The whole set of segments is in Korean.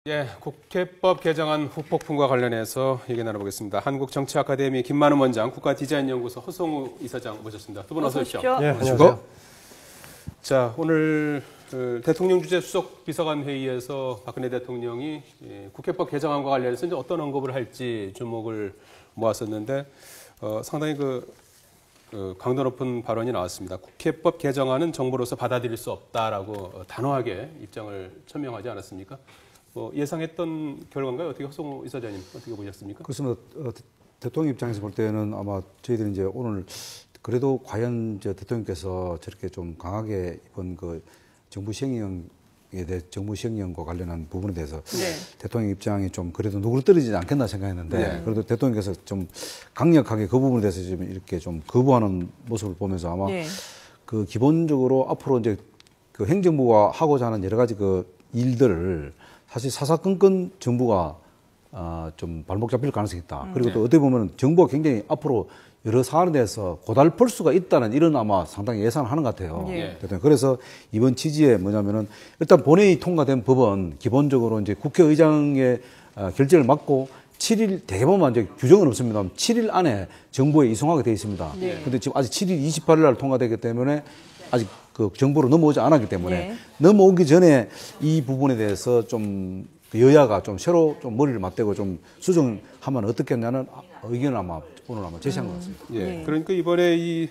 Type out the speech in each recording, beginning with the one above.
예, 국회법 개정안 후폭풍과 관련해서 얘기 나눠보겠습니다. 한국정치아카데미 김만우 원장, 국가디자인연구소 허성우 이사장 모셨습니다. 두 분 어서 오십시오. 네, 안녕하세요. 자, 오늘 대통령 주재 수석 비서관 회의에서 박근혜 대통령이 국회법 개정안과 관련해서 이제 어떤 언급을 할지 주목을 모았었는데 상당히 강도 높은 발언이 나왔습니다. 국회법 개정안은 정부로서 받아들일 수 없다라고 단호하게 입장을 천명하지 않았습니까? 예상했던 결과인가요? 어떻게 허성우 이사장님 어떻게 보셨습니까? 그렇습니다. 대통령 입장에서 볼 때는 아마 저희들이 이제 오늘 그래도 과연 대통령께서 저렇게 좀 강하게 이번 정부 시행령과 관련한 부분에 대해서 대통령 입장이 좀 그래도 누그러뜨리지 않겠나 생각했는데 그래도 대통령께서 좀 강력하게 그 부분에 대해서 좀 이렇게 좀 거부하는 모습을 보면서 아마 기본적으로 앞으로 이제 행정부가 하고자 하는 여러 가지 일들을 사실 사사건건 정부가 좀 발목 잡힐 가능성이 있다. 그리고 또 어떻게 보면 정부가 굉장히 앞으로 여러 사안에 대해서 고달플 수가 있다는 이런 아마 상당히 예상을 하는 것 같아요. 그래서 이번 취지에 뭐냐면은 일단 본회의 통과된 법은 기본적으로 이제 국회의장의 결재를 맡고 7일 대법원 이제 규정은 없습니다. 7일 안에 정부에 이송하게 되어 있습니다. 근데 지금 아직 7일 28일 날 통과되기 때문에 아직 정부로 넘어오지 않았기 때문에 넘어오기 전에 이 부분에 대해서 좀 여야가 좀 새로 좀 머리를 맞대고 좀 수정하면 어떻겠냐는 의견을 오늘 제시한 것 같습니다. 그러니까 이번에 이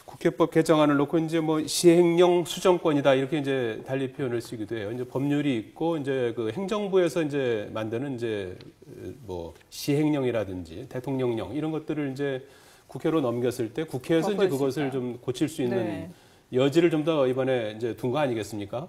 국회법 개정안을 놓고 이제 시행령 수정권이다 이렇게 이제 달리 표현을 쓰기도 해요. 이제 법률이 있고 이제 행정부에서 이제 만드는 이제 시행령이라든지 대통령령 이런 것들을 이제 국회로 넘겼을 때 국회에서 이제 그것을 좀 고칠 수 있는 여지를 좀 더 이번에 이제 둔 거 아니겠습니까?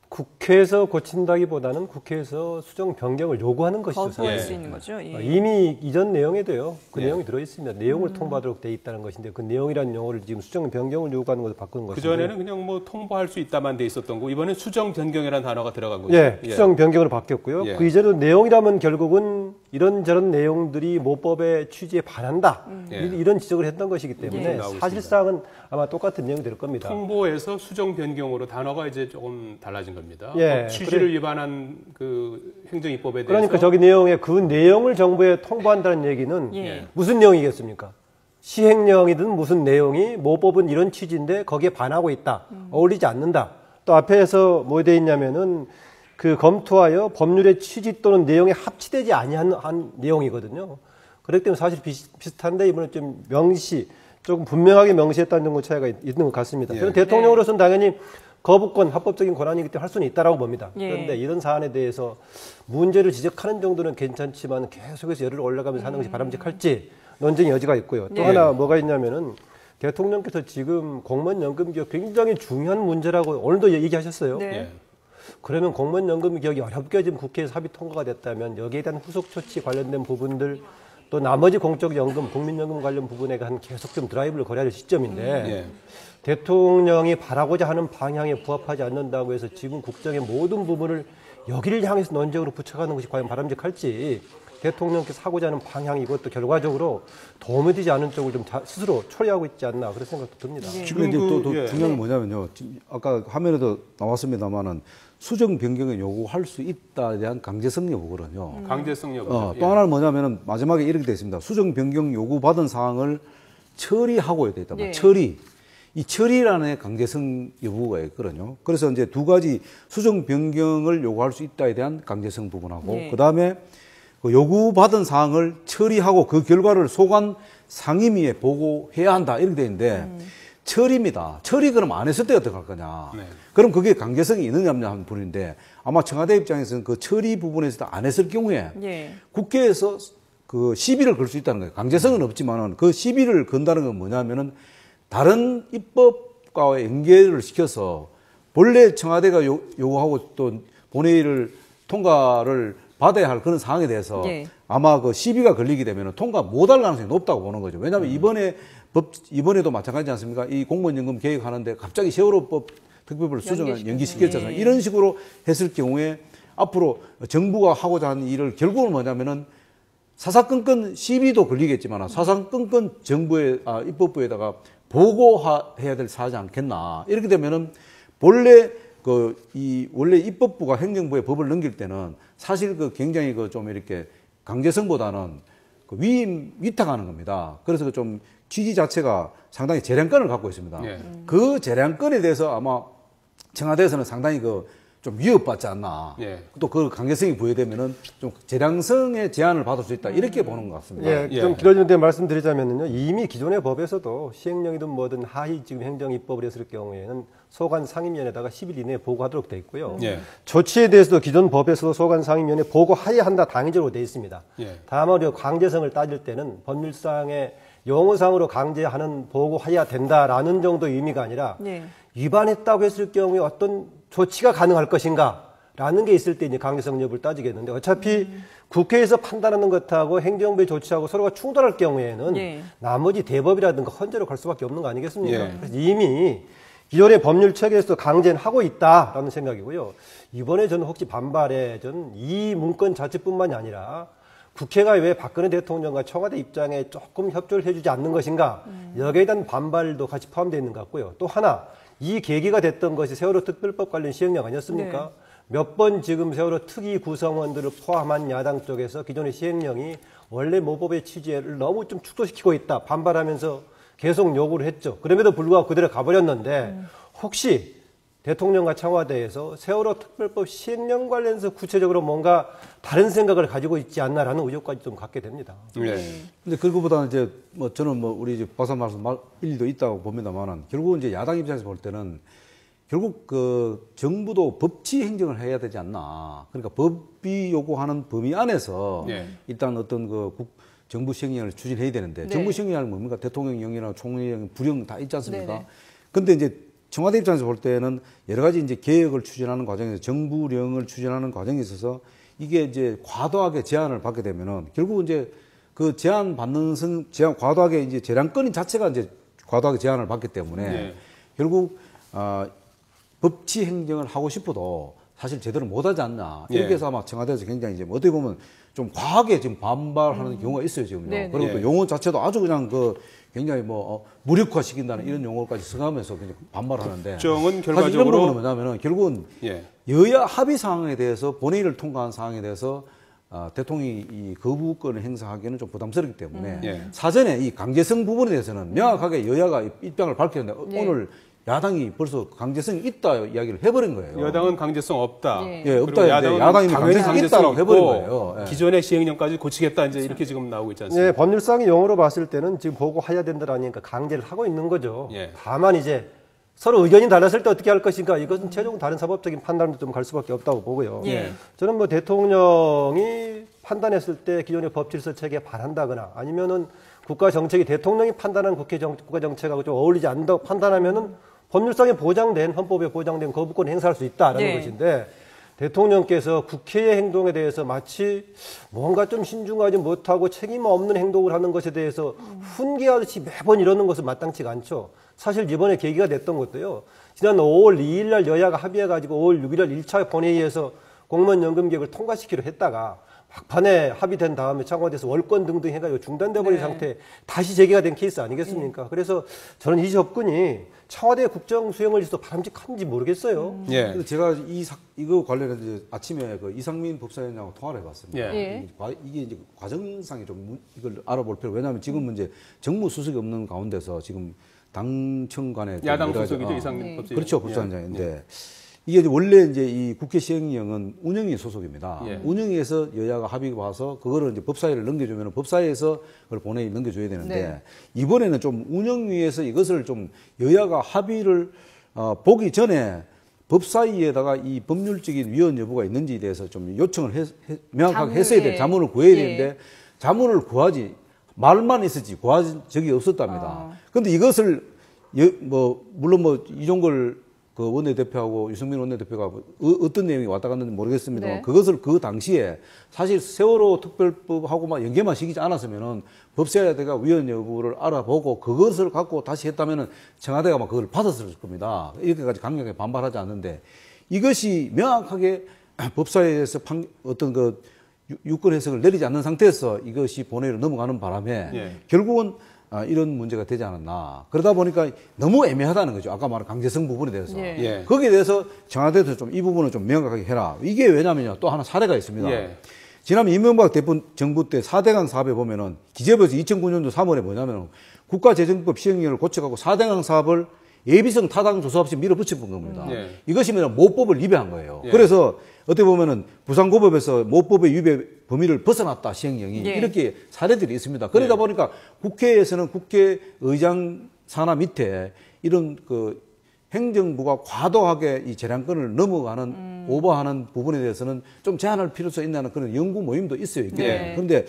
국회에서 고친다기보다는 국회에서 수정 변경을 요구하는 것이죠. 거부할 수 있는 거죠. 이미 이전 내용에도요. 내용이 들어 있습니다. 내용을 통보하도록 돼 있다는 것인데 그 내용이라는 용어를 지금 수정 변경을 요구하는 것을 바꾸는 것인데. 그 전에는 그냥 통보할 수 있다만 돼 있었던 거. 이번에 수정 변경이라는 단어가 들어간 거죠. 수정 변경으로 바뀌었고요. 그 이전에 내용이라면 결국은 이런저런 내용들이 모법의 취지에 반한다. 이런 지적을 했던 것이기 때문에 사실상은 아마 똑같은 내용이 될 겁니다. 통보에서 수정 변경으로 단어가 이제 조금 달라진 겁니다. 취지를 위반한 행정입법에 대해서. 그러니까 저기 내용에 그 내용을 정부에 통보한다는 얘기는 무슨 내용이겠습니까? 시행령이든 무슨 내용이 모법은 이런 취지인데 거기에 반하고 있다. 어울리지 않는다. 또 앞에서 뭐 돼 있냐면은 검토하여 법률의 취지 또는 내용에 합치되지 아니한 내용이거든요. 그렇기 때문에 사실 비슷한데 이번에 좀 조금 분명하게 명시했다는 정도 차이가 있는 것 같습니다. 저는 대통령으로서는 당연히 거부권, 합법적인 권한이기 때문에 할 수는 있다라고 봅니다. 그런데 이런 사안에 대해서 문제를 지적하는 정도는 괜찮지만 계속해서 열을 올라가면서 하는 것이 바람직할지 논쟁의 여지가 있고요. 또 하나 뭐가 있냐면은 대통령께서 지금 공무원연금 개혁 굉장히 중요한 문제라고 오늘도 얘기하셨어요. 그러면 공무원연금 개혁이 어렵게 지금 국회에서 합의 통과가 됐다면 여기에 대한 후속 조치 관련된 부분들 또 나머지 공적연금, 국민연금 관련 부분에 대한 계속 좀 드라이브를 걸어야 할 시점인데 대통령이 바라고자 하는 방향에 부합하지 않는다고 해서 지금 국정의 모든 부분을 여기를 향해서 논쟁으로 붙여가는 것이 과연 바람직할지 대통령께서 하고자 하는 방향이 이것도 결과적으로 도움이 되지 않은 쪽을 좀 스스로 처리하고 있지 않나 그런 생각도 듭니다. 지금 이제 또 중요한 게 뭐냐면요. 아까 화면에도 나왔습니다만은 수정 변경을 요구할 수 있다에 대한 강제성 여부거든요. 강제성 여부. 또 하나는 뭐냐면은 마지막에 이렇게 되어 있습니다. 수정 변경 요구받은 사항을 처리하고 돼 있다. 처리. 이 처리라는 강제성 여부가 있거든요. 그래서 이제 두 가지 수정 변경을 요구할 수 있다에 대한 강제성 부분하고 그 다음에 요구받은 사항을 처리하고 그 결과를 소관 상임위에 보고해야 한다. 이렇게 돼 있는데 처리입니다. 처리 그럼 안 했을 때 어떻게 할 거냐. 그럼 그게 강제성이 있느냐 없느냐 하는 부분인데 아마 청와대 입장에서는 그 처리 부분에서 안 했을 경우에 국회에서 시비를 걸 수 있다는 거예요. 강제성은 없지만은 그 시비를 건다는 건 뭐냐면은 다른 입법과의 연계를 시켜서 본래 청와대가 요구하고 또 본회의를 통과를 받아야 할 그런 상황에 대해서 아마 시비가 걸리게 되면 통과 못할 가능성이 높다고 보는 거죠. 왜냐하면 이번에도 마찬가지지 않습니까? 이 공무원연금 개혁하는데 갑자기 세월호법 특별법을 수정을 연기시켰잖아요. 이런 식으로 했을 경우에 앞으로 정부가 하고자 하는 일을 결국은 뭐냐면은 사사건건 시비도 걸리겠지만 사사건건 정부의 입법부에다가 보고해야 될 사지 않겠나. 이렇게 되면은 본래 원래 입법부가 행정부에 법을 넘길 때는 사실 굉장히 좀 이렇게 강제성보다는 위탁하는 겁니다. 그래서 좀 취지 자체가 상당히 재량권을 갖고 있습니다. 예. 그 재량권에 대해서 아마 청와대에서는 상당히 좀 위협받지 않나. 예. 또 그 강제성이 부여되면은 좀 재량성의 제한을 받을 수 있다. 이렇게 보는 것 같습니다. 예, 좀 길어지는데 말씀드리자면요. 이미 기존의 법에서도 시행령이든 뭐든 하위 지금 행정 입법을 했을 경우에는 소관 상임위원회에다가 10일 이내에 보고하도록 돼 있고요. 예. 조치에 대해서도 기존 법에서도 소관 상임위원회 보고하여야 한다 당위적으로 돼 있습니다. 예. 다만 우리가 강제성을 따질 때는 법률상의 용어상으로 강제하는 보고하여야 된다라는 정도의 의미가 아니라 네. 위반했다고 했을 경우에 어떤 조치가 가능할 것인가 라는 게 있을 때 이제 강제성 여부를 따지겠는데 어차피 국회에서 판단하는 것하고 행정부의 조치하고 서로가 충돌할 경우에는 네. 나머지 대법이라든가 헌재로 갈 수밖에 없는 거 아니겠습니까? 예. 그래서 이미 기존의 법률 체계에서도 강제는 하고 있다라는 생각이고요. 이번에 저는 혹시 반발에 저는 이 문건 자체뿐만이 아니라 국회가 왜 박근혜 대통령과 청와대 입장에 조금 협조를 해주지 않는 것인가 여기에 대한 반발도 같이 포함되어 있는 것 같고요. 또 하나 이 계기가 됐던 것이 세월호 특별법 관련 시행령 아니었습니까? 네. 몇 번 지금 세월호 특위 구성원들을 포함한 야당 쪽에서 기존의 시행령이 원래 모법의 취지를 너무 좀 축소시키고 있다 반발하면서 계속 요구를 했죠. 그럼에도 불구하고 그대로 가버렸는데 혹시 대통령과 청와대에서 세월호 특별법 시행령 관련해서 구체적으로 뭔가 다른 생각을 가지고 있지 않나라는 의혹까지 좀 갖게 됩니다. 예. 근데 그거보다는 이제 저는 우리 이제 박사 말씀 일리도 있다고 봅니다만은 결국은 이제 야당 입장에서 볼 때는 결국 정부도 법치 행정을 해야 되지 않나. 그러니까 법이 요구하는 범위 안에서 예. 일단 어떤 정부 시행령을 추진해야 되는데 네. 정부 시행령은 뭡니까? 대통령령이나 총리령, 부령 다 있지 않습니까? 네네. 근데 이제 청와대 입장에서 볼 때는 여러 가지 이제 개혁을 추진하는 과정에서 정부령을 추진하는 과정에 있어서 이게 이제 과도하게 제한을 받게 되면은 결국 이제 그 과도하게 이제 재량권 자체가 이제 과도하게 제한을 받기 때문에 네. 결국 법치 행정을 하고 싶어도 사실 제대로 못하지 않나 이렇게 예. 해서 아마 청와대에서 굉장히 이제 어떻게 보면 좀 과하게 지금 반발하는 경우가 있어요 지금요. 네, 네. 그리고 또 예. 용어 자체도 아주 그냥 굉장히 무력화시킨다는 이런 용어까지 써가면서 그냥 반발하는데 국정은 사실 이런 결과적으로 부분은 뭐냐면은 결국은 예. 여야 합의 사항에 대해서 본회의를 통과한 사항에 대해서 대통령이 이 거부권을 행사하기는 좀 부담스럽기 때문에 예. 사전에 이 강제성 부분에 대해서는 명확하게 여야가 입장을 밝혔는데 네. 오늘 야당이 벌써 강제성이 있다 이야기를 해버린 거예요. 여당은 강제성 없다. 네. 예, 없다 그리고 했는데 야당은 야당이 당연히 강제성이 강제성이 있다라고 해버린 있고 거예요. 예. 기존의 시행령까지 고치겠다 이제 이렇게 지금 나오고 있지 않습니까? 예, 법률상의 용어로 봤을 때는 지금 보고해야 된다라니까 강제를 하고 있는 거죠. 예. 다만 이제 서로 의견이 달랐을 때 어떻게 할 것인가 이것은 최종 다른 사법적인 판단도 좀 갈 수밖에 없다고 보고요. 예. 저는 대통령이 판단했을 때 기존의 법질서 체계에 반한다거나 아니면은 국가 정책이 대통령이 판단한 국가 정책하고 좀 어울리지 않는다고 판단하면은 법률상에 보장된 헌법에 보장된 거부권 행사할 수 있다라는 네. 것인데 대통령께서 국회의 행동에 대해서 마치 뭔가 좀 신중하지 못하고 책임 없는 행동을 하는 것에 대해서 훈계하듯이 매번 이러는 것은 마땅치가 않죠. 사실 이번에 계기가 됐던 것도요. 지난 5월 2일 날 여야가 합의해가지고 5월 6일 날 1차 본회의에서 공무원연금 개혁을 통과시키려 했다가 막판에 합의된 다음에 청와대에서 월권 등등 해가지고 중단돼버린 네. 상태에 다시 재개가 된 케이스 아니겠습니까? 그래서 저는 이 접근이 청와대 국정 수행을 위해서 바람직한지 모르겠어요. 예. 그래서 제가 이거 관련해서 이제 아침에 이상민 법사위원장하고 통화를 해봤습니다. 예. 이게 이제 과정상에 좀 이걸 알아볼 필요. 왜냐하면 지금 이제 정무 수석이 없는 가운데서 지금 당청 간에 야당 여러 가지- 소속이죠 네. 이상민 법사위원. 그렇죠, 법사위원장인데 이게 이제 원래 이제 이 국회 시행령은 운영위 소속입니다. 예. 운영위에서 여야가 합의가 와서 그거를 이제 법사위를 넘겨주면 법사위에서 그걸 본회의 넘겨줘야 되는데 네. 이번에는 좀 운영위에서 이것을 좀 여야가 합의를 보기 전에 법사위에다가 이 법률적인 위헌 여부가 있는지에 대해서 좀 요청을 명확하게 했어야 돼. 예. 자문을 구해야 예. 되는데 자문을 구하지 말만 있었지 구한 적이 없었답니다. 그런데 이것을 물론 이종걸 그 원내대표하고 유승민 원내대표가 어떤 내용이 왔다 갔는지 모르겠습니다만 네. 그것을 그 당시에 사실 세월호 특별법하고만 연계만 시키지 않았으면은 법사위가 위헌 여부를 알아보고 그것을 갖고 다시 했다면은 청와대가 막 그걸 받았을 겁니다. 이렇게까지 강력하게 반발하지 않는데 이것이 명확하게 법사위에서 어떤 유권 해석을 내리지 않는 상태에서 이것이 본회의로 넘어가는 바람에 예. 결국은 이런 문제가 되지 않았나. 그러다 보니까 너무 애매하다는 거죠. 아까 말한 강제성 부분에 대해서. 예. 예. 거기에 대해서 청와대에서 좀 이 부분을 좀 명확하게 해라. 이게 왜냐면요. 또 하나 사례가 있습니다. 예. 지난번 이명박 정부 때 4대강 사업에 보면은 기재부에서 2009년도 3월에 뭐냐면 국가재정법 시행령을 고쳐갖고 4대강 사업을 예비성 타당 조사 없이 밀어붙여 본 겁니다. 예. 이것이 뭐냐 모법을 위배한 거예요. 예. 그래서 어떻게 보면은 부산고법에서 모법의 위배 범위를 벗어났다 시행령이 예. 이렇게 사례들이 있습니다. 그러다 예. 보니까 국회에서는 국회의장 산하 밑에 이런 그 행정부가 과도하게 이 재량권을 넘어가는 오버하는 부분에 대해서는 좀 제한할 필요성이 있다는 그런 연구 모임도 있어요. 네. 그런데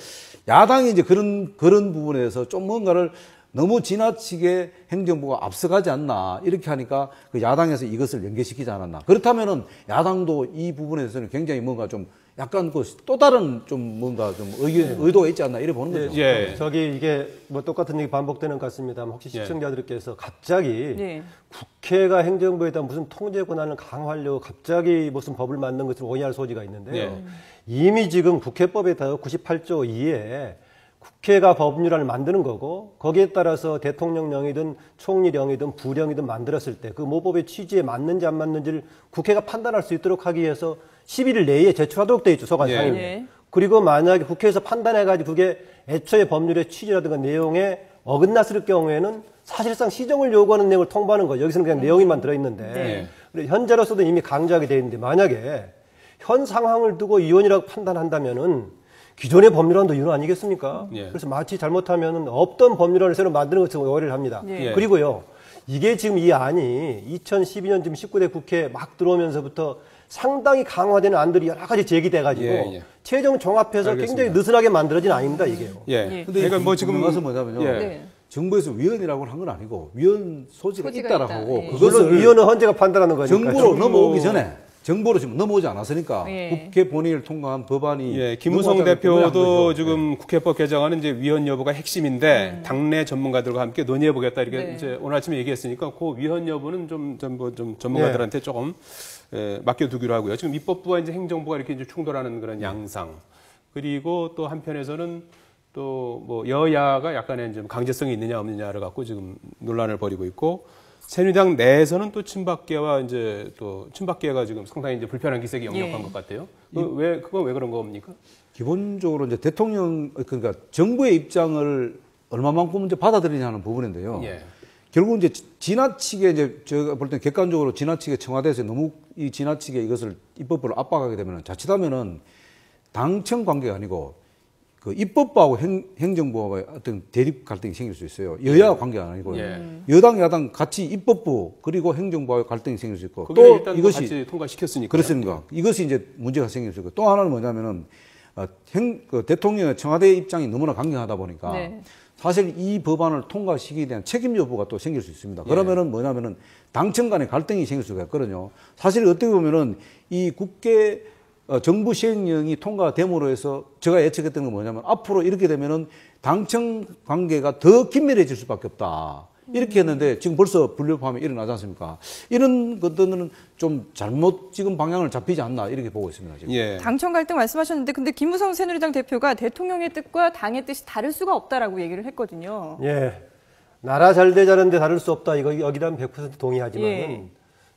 야당이 이제 그런 부분에 대해서 좀 뭔가를 너무 지나치게 행정부가 앞서가지 않나 이렇게 하니까 그 야당에서 이것을 연계시키지 않았나. 그렇다면은 야당도 이 부분에 대해서는 굉장히 뭔가 좀 약간 그 또 다른 좀 뭔가 좀 의도가 있지 않나 이래 보는 거죠. 예. 저기 이게 뭐 똑같은 얘기 반복되는 것 같습니다만 혹시 시청자들께서 갑자기 네. 국회가 행정부에 대한 무슨 통제 권한을 강화하려고 갑자기 무슨 법을 만든 것으로 오해할 소지가 있는데요. 네. 이미 지금 국회법에 따라 98조 2에 국회가 법률안을 만드는 거고 거기에 따라서 대통령령이든 총리령이든 부령이든 만들었을 때 그 모법의 취지에 맞는지 안 맞는지를 국회가 판단할 수 있도록 하기 위해서 11일 내에 제출하도록 돼 있죠. 소관 상임위. 예. 그리고 만약에 국회에서 판단해가지고 그게 애초에 법률의 취지라든가 내용에 어긋났을 경우에는 사실상 시정을 요구하는 내용을 통보하는 거죠. 여기서는 그냥 내용이만 들어있는데 네. 그리고 현재로서도 이미 강조하게 돼 있는데 만약에 현 상황을 두고 위헌이라고 판단한다면은 기존의 법률안도 위헌 아니겠습니까? 예. 그래서 마치 잘못하면은 없던 법률안을 새로 만드는 것처럼 오해를 합니다. 예. 그리고요, 이게 지금 이 안이 2012년 지금 19대 국회 막 들어오면서부터 상당히 강화되는 안들이 여러 가지 제기돼가지고 예, 예. 최종 종합해서 알겠습니다. 굉장히 느슨하게 만들어진 아닙니다, 이게요. 예. 예. 근데 그러니까 뭐 지금 가서 뭐냐면요. 예. 네. 정부에서 위헌이라고 한 건 아니고 위헌 소지가 소지가 있다라고 있다. 하고 예. 물론 그것을 위헌은 헌재가 판단하는 거니까. 정부로 뭐- 넘어오기 전에 정부로 지금 넘어오지 않았으니까 예. 국회 본회의를 통과한 법안이 예, 김무성 넘어가자는 법안이 한 대표도 거죠. 지금 국회법 개정안은 이제 위헌 여부가 핵심인데 당내 전문가들과 함께 논의해 보겠다 이렇게 네. 이제 오늘 아침에 얘기했으니까 그 위헌 여부는 좀 전문가들한테 조금 맡겨두기로 하고요. 지금 입법부와 이제 행정부가 이렇게 이제 충돌하는 그런 양상 그리고 또 한편에서는 또 뭐 여야가 약간의 좀 강제성이 있느냐 없느냐를 갖고 지금 논란을 벌이고 있고. 새누리당 내에서는 또 친박계와 이제 또 친박계가 지금 상당히 이제 불편한 기색이 역력한 예. 것 같아요. 그건 왜 그런 겁니까? 기본적으로 이제 대통령 그러니까 정부의 입장을 얼마만큼 이제 받아들이냐는 부분인데요. 예. 결국 이제 지나치게 이제 제가 볼 때 객관적으로 지나치게 청와대에서 너무 이 지나치게 이것을 입법부를 압박하게 되면은 자칫하면은 당청 관계가 아니고 그 입법부하고 행정부와의 어떤 대립 갈등이 생길 수 있어요. 여야 관계가 아니고 예. 여당 야당 같이 입법부 그리고 행정부와의 갈등이 생길 수 있고 그게 또 일단 이것이 같이 통과시켰으니까. 그렇습니까? 이것이 이제 문제가 생길 수 있고 또 하나는 뭐냐면은 그 대통령의 청와대 입장이 너무나 강경하다 보니까 네. 사실 이 법안을 통과시키기에 대한 책임 여부가 또 생길 수 있습니다. 그러면은 뭐냐면은 당청 간의 갈등이 생길 수가 있거든요. 사실 어떻게 보면은 이 국회 정부 시행령이 통과됨으로 해서 제가 예측했던 건 뭐냐면 앞으로 이렇게 되면은 당청 관계가 더 긴밀해질 수밖에 없다. 이렇게 했는데 지금 벌써 분류파함이 일어나지 않습니까? 이런 것들은 좀 잘못 지금 방향을 잡히지 않나 이렇게 보고 있습니다. 지금. 예. 당청 갈등 말씀하셨는데 근데 김무성 새누리당 대표가 대통령의 뜻과 당의 뜻이 다를 수가 없다라고 얘기를 했거든요. 예. 나라 잘 되자는데 다를 수 없다. 이거 여기다 100% 동의하지만은 예.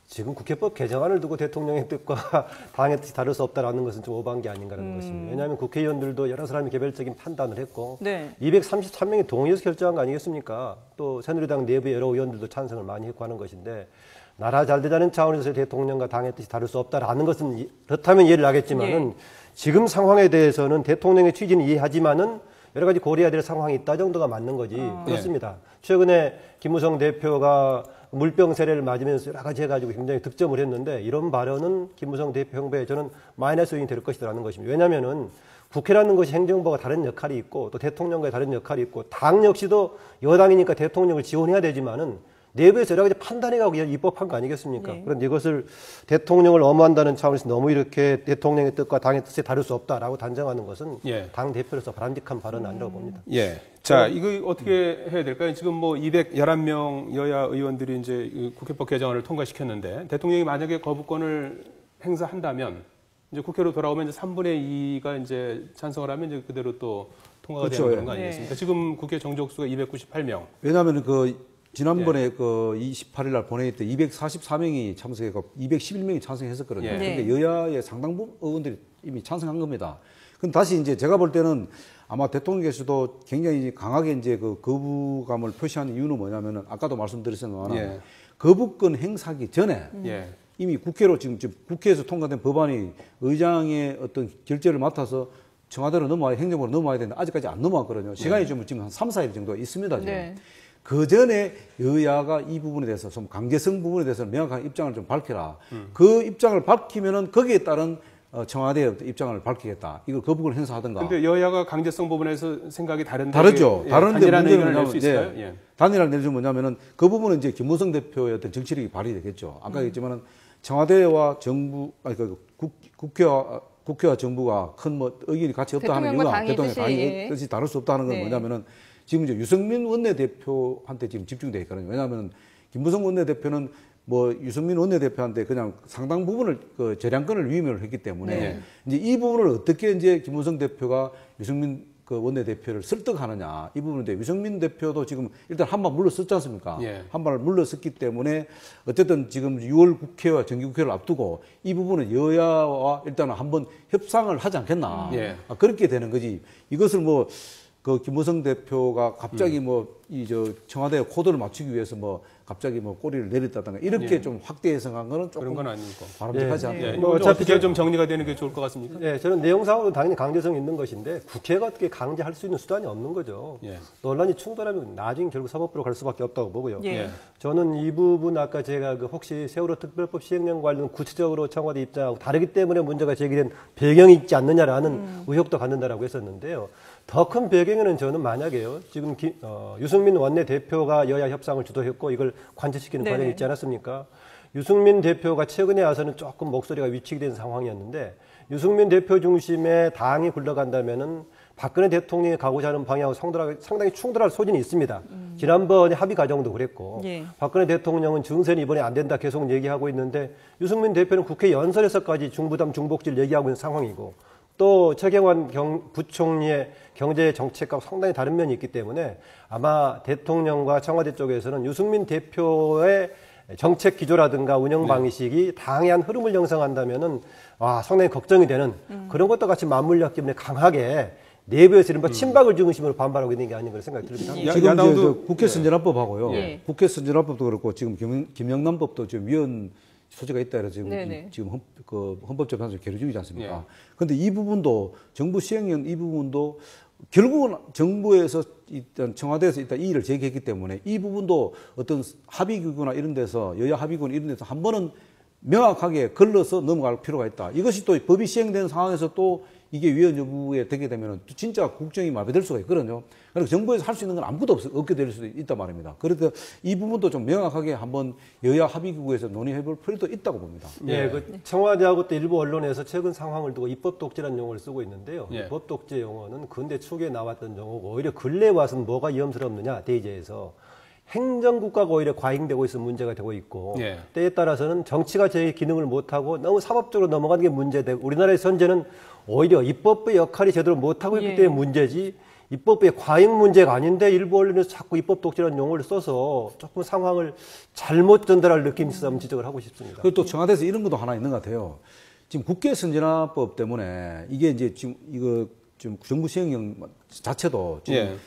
지금 국회법 개정안을 두고 대통령의 뜻과 당의 뜻이 다를 수 없다라는 것은 좀 오버한 게 아닌가라는 것입니다. 왜냐하면 국회의원들도 여러 사람이 개별적인 판단을 했고 네. 233명이 동의해서 결정한 거 아니겠습니까? 또 새누리당 내부의 여러 의원들도 찬성을 많이 했고 하는 것인데 나라 잘 되자는 차원에서 대통령과 당의 뜻이 다를 수 없다라는 것은 그렇다면 이해를 하겠지만은 예. 지금 상황에 대해서는 대통령의 취지는 이해하지만은 여러 가지 고려해야 될 상황이 있다 정도가 맞는 거지. 그렇습니다. 최근에 김무성 대표가 물병 세례를 맞으면서 여러 가지 해가지고 굉장히 득점을 했는데 이런 발언은 김무성 대표 형배에 저는 마이너스 요인이 될 것이라는 것입니다. 왜냐하면은 국회라는 것이 행정부가 다른 역할이 있고 또 대통령과 다른 역할이 있고 당 역시도 여당이니까 대통령을 지원해야 되지만은 내부에서 여러 가지 판단해가고 입법한 거 아니겠습니까? 네. 그런데 이것을 대통령을 엄호한다는 차원에서 너무 이렇게 대통령의 뜻과 당의 뜻에 다를 수 없다라고 단정하는 것은 예. 당 대표로서 바람직한 발언은 아니라고 봅니다. 예. 자, 이거 어떻게 해야 될까요? 지금 뭐 211명 여야 의원들이 이제 국회법 개정안을 통과시켰는데 대통령이 만약에 거부권을 행사한다면 이제 국회로 돌아오면 이제 3분의 2가 이제 찬성을 하면 이제 그대로 또 통과가 그렇죠. 되는 거 네. 아니겠습니까? 지금 국회 정족수가 298명. 왜냐하면 지난번에 28일 날 본회의 때 244명이 참석해서 211명이 찬성했었거든요. 예. 그런데 여야의 상당 부분 의원들이 이미 찬성한 겁니다. 그럼 다시 이제 제가 볼 때는 아마 대통령께서도 굉장히 강하게 이제 그 거부감을 표시하는 이유는 뭐냐면은 아까도 말씀드렸지만 예. 거부권 행사하기 전에 예. 이미 국회로 지금 국회에서 통과된 법안이 의장의 어떤 결재를 맡아서 청와대로 넘어와야 행정부로 넘어와야 되는데 아직까지 안 넘어왔거든요. 시간이 좀 지금 한 3, 4일 정도 있습니다. 지금. 네. 그 전에 여야가 이 부분에 대해서 좀 강제성 부분에 대해서 명확한 입장을 좀 밝혀라. 그 입장을 밝히면은 거기에 따른 청와대의 입장을 밝히겠다. 이걸 거부권 행사하든가. 근데 여야가 강제성 부분에서 생각이 다르죠. 다른데 단일한 문제는 의견을 낼 수 있어요? 예. 예. 단일한 내리면 뭐냐면은 그 부분은 이제 김무성 대표의 어떤 정치력이 발휘되겠죠. 아까 얘기했지만은 청와대와 정부, 아니 국회와 정부가 큰 뭐 의견이 같이 없다 하는 대통령과 이유가 당의 대통령의 뜻이, 당의 뜻이 다를 수 없다는 건 네. 뭐냐면은 지금 이제 유승민 원내대표한테 지금 집중돼 있거든요. 왜냐하면 김무성 원내대표는 뭐 유승민 원내대표한테 그냥 상당 부분을 그 재량권을 위임을 했기 때문에 네. 이제 이 부분을 어떻게 이제 김무성 대표가 유승민 그 원내대표를 설득하느냐 이 부분은 이제 유승민 대표도 지금 일단 한 발 물러섰지 않습니까? 예. 한 발 물러섰기 때문에 어쨌든 지금 6월 국회와 정기국회를 앞두고 이 부분은 여야와 일단은 한번 협상을 하지 않겠나. 예. 그렇게 되는 거지. 이것을 뭐 그 김무성 대표가 갑자기 청와대 코드를 맞추기 위해서 갑자기 꼬리를 내렸다든가 이렇게 좀 확대 해석한 거는 조금 그런 건 아니고. 바람직하지 않다. 예. 뭐 뭐 어차피 어떻게 좀 정리가 되는 게 좋을 것 같습니까? 네, 저는 내용상으로 당연히 강제성이 있는 것인데 국회가 어떻게 강제할 수 있는 수단이 없는 거죠. 예. 논란이 충돌하면 나중에 결국 사법부로 갈 수밖에 없다고 보고요. 예. 예. 저는 이 부분 아까 제가 혹시 세월호 특별법 시행령 관련 구체적으로 청와대 입장하고 다르기 때문에 문제가 제기된 배경이 있지 않느냐라는 의혹도 갖는다라고 했었는데요. 더 큰 배경에는 저는 만약에요. 지금 유승민 원내대표가 여야 협상을 주도했고 이걸 관철시키는 네네. 과정이 있지 않았습니까? 유승민 대표가 최근에 와서는 조금 목소리가 위축이 된 상황이었는데 유승민 대표 중심의 당이 굴러간다면은 박근혜 대통령이 가고자 하는 방향하고 상당히 충돌할 소진이 있습니다. 지난번에 합의 과정도 그랬고 예. 박근혜 대통령은 증세는 이번에 안 된다 계속 얘기하고 있는데 유승민 대표는 국회 연설에서까지 중부담 중복질 얘기하고 있는 상황이고 또 최경환 부총리의 경제 정책과 상당히 다른 면이 있기 때문에 아마 대통령과 청와대 쪽에서는 유승민 대표의 정책 기조라든가 운영 방식이 당연한 흐름을 형성한다면은 상당히 걱정이 되는 그런 것도 같이 맞물렸기 때문에 강하게 내부에서 이른바 친박을 중심으로 반발하고 있는 게 아닌가 생각이 듭니다. 지금 이제 그 국회 선진화법하고요. 예. 국회 선진화법도 그렇고 지금 김영란법도 지금 위헌 소지가 있다 해서 지금 헌법재판소 계류 중이지 않습니까? 그런데 이 부분도 정부 시행령 이 부분도 결국은 정부에서 일단 청와대에서 일단 이의를 제기했기 때문에 이 부분도 어떤 합의기구나 이런 데서 여야 합의구나 이런 데서 한 번은 명확하게 걸러서 넘어갈 필요가 있다. 이것이 또 법이 시행된 상황에서 또 이게 위헌 여부에 되게 되면 진짜 국정이 마비될 수가 있거든요. 그리고 정부에서 할 수 있는 건 아무것도 없게 될 수도 있단 말입니다. 그래서 이 부분도 좀 명확하게 한번 여야 합의기구에서 논의해볼 필요도 있다고 봅니다. 예, 청와대하고 또 일부 언론에서 최근 상황을 두고 입법 독재라는 용어를 쓰고 있는데요. 예. 입법 독재 용어는 근대 초기에 나왔던 용어고 오히려 근래에 와서는 뭐가 위험스럽느냐 대의제에서 행정국가가 오히려 과잉되고 있어 문제가 되고 있고 예. 때에 따라서는 정치가 제 기능을 못하고 너무 사법적으로 넘어가는 게 문제되고 우리나라의 현재는 오히려 입법부의 역할이 제대로 못하고 있기 때문에 문제지 입법부의 과잉 문제가 아닌데 일부 언론에서 자꾸 입법 독재라는 용어를 써서 조금 상황을 잘못 전달할 느낌이 있어서 한번 지적을 하고 싶습니다. 그리고 또 청와대에서 이런 것도 하나 있는 것 같아요. 지금 국회 선진화법 때문에 이게 이제 지금 이거 지금 정부 시행령 자체도 지금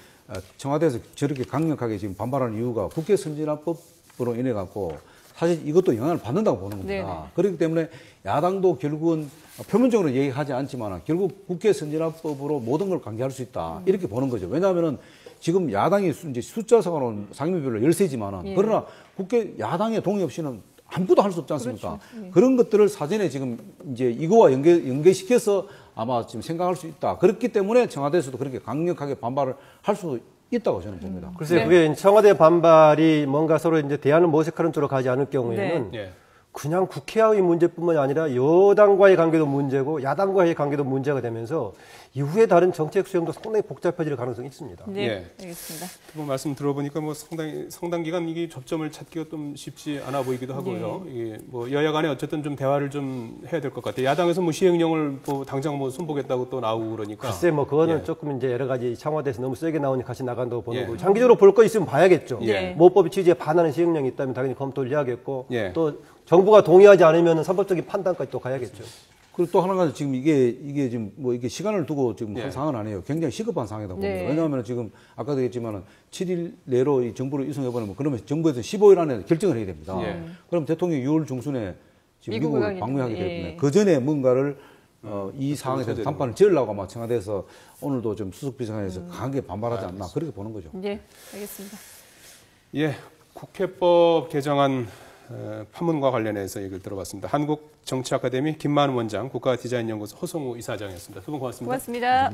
청와대에서 저렇게 강력하게 지금 반발하는 이유가 국회 선진화법으로 인해 갖고 사실 이것도 영향을 받는다고 보는 겁니다. 네네. 그렇기 때문에 야당도 결국은 표면적으로 얘기하지 않지만 결국 국회 선진화법으로 모든 걸 강제할 수 있다. 이렇게 보는 거죠. 왜냐하면은 지금 야당이 이제 숫자상으로는 상임위별로 열세지만은 그러나 국회 야당의 동의 없이는 아무것도 할 수 없지 않습니까? 그렇죠. 그런 것들을 사전에 지금 이제 이거와 연계시켜서 아마 지금 생각할 수 있다. 그렇기 때문에 청와대에서도 그렇게 강력하게 반발을 할 수 있다고 저는 봅니다. 글쎄요, 그게 청와대 반발이 뭔가 서로 이제 대안을 모색하는 쪽으로 가지 않을 경우에는 그냥 국회와의 문제뿐만 아니라 여당과의 관계도 문제고 야당과의 관계도 문제가 되면서 이후에 다른 정책 수행도 상당히 복잡해질 가능성이 있습니다. 네, 예. 알겠습니다. 뭐 말씀 들어보니까 뭐 상당 기간 이게 접점을 찾기가 좀 쉽지 않아 보이기도 하고요. 이게 뭐 여야 간에 어쨌든 좀 대화를 좀 해야 될 것 같아요. 야당에서 뭐 시행령을 뭐 당장 뭐 손보겠다고 또 나오고 그러니까. 글쎄 뭐 그거는 예. 조금 이제 여러 가지 청와대에서 너무 세게 나오니 같이 나간다고 보는 예. 거고 장기적으로 볼 거 있으면 봐야겠죠. 예. 모법의 취지에 반하는 시행령이 있다면 당연히 검토를 해야겠고 예. 또 정부가 동의하지 않으면 선법적인 판단까지 또 가야겠죠. 그리고 또 하나가 지금 이게 지금 뭐 이게 시간을 두고 지금 예. 한 상황은 아니에요. 굉장히 시급한 상황이다 봅니다. 네. 왜냐하면 지금 아까도 얘기했지만은 7일 내로 이 정부를 이송해버리면 그러면 정부에서 15일 안에 결정을 해야 됩니다. 예. 그럼 대통령이 6월 중순에 지금 미국을 미국을 방문하게 가기 되기 때문에. 때문에 그 전에 뭔가를 이 상황에 대해서 소재로. 담판을 지으려고 아마 청와대에서 오늘도 좀 수석비서관에서 강하게 반발하지 않나 그렇게 보는 거죠. 네, 알겠습니다. 예, 국회법 개정안 파문과 관련해서 얘기를 들어봤습니다. 한국정치아카데미 김만우 원장, 국가디자인연구소 허성우 이사장이었습니다. 두 분 고맙습니다. 고맙습니다.